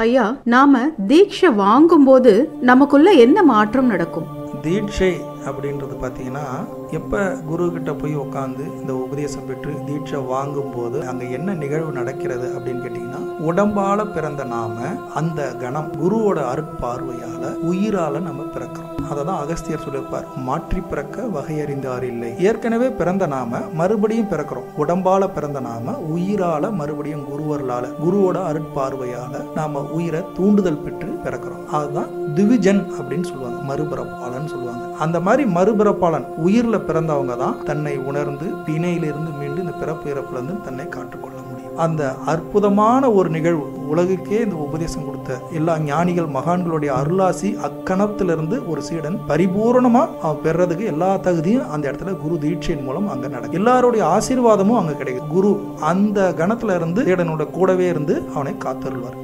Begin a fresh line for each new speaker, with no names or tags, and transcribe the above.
ஐயா, நாம தீட்சை வாங்கும்போது நமக்குள்ள என்ன மாற்றம் நடக்கும்?
தீட்சை அப்படின்றது பார்த்தீங்கன்னா, எப்போ குரு கிட்ட போய் உட்காந்து இந்த உபதேசம் பெற்று தீட்சை வாங்கும் போது அங்கே என்ன நிகழ்வு நடக்கிறது அப்படின்னு கேட்டிங்கன்னா, உடம்பால பிறந்த நாம அந்த கணம் குருவோட அருட்பார்வையால உயிரால நம்ம பிறக்கிறோம். அதை தான் அகஸ்தியர் சொல்லியிருப்பார், மாற்றி பிறக்க வகையறிந்தார் இல்லை. ஏற்கனவே பிறந்த நாம மறுபடியும் பிறக்கிறோம். உடம்பால பிறந்த நாம உயிரால மறுபடியும் குருவர்களால குருவோட அருட்பார்வையால நாம உயிரை தூண்டுதல் பெற்று பிறக்கிறோம். அதுதான் திவிஜன் அப்படின்னு சொல்லுவாங்க, மறுபிறப்பாளன் சொல்லுவாங்க. அந்த மாதிரி மறுபிறப்பாளன் உயிர்ல பிறந்தவங்க தான் தன்னை உணர்ந்து வினையிலிருந்து மீண்டு இந்த பிறப்பு இறப்புலேருந்து தன்னை காட்டுக்கொள்ள முடியும். அந்த அற்புதமான ஒரு நிகழ்வு உலகுக்கே இந்த உபதேசம் கொடுத்த எல்லா ஞானிகள் மகான்களுடைய அருளாசி அக்கணத்திலிருந்து ஒரு சீடன் பரிபூர்ணமா அவன் பெறதுக்கு எல்லா தகுதியும் அந்த இடத்துல குரு தீட்சையின் மூலம் அங்க நடக்கும். எல்லாருடைய ஆசீர்வாதமும் அங்க கிடைக்கும். குரு அந்த கணத்துல இருந்து சீடனோட கூடவே இருந்து அவனை காத்தருள்வார்.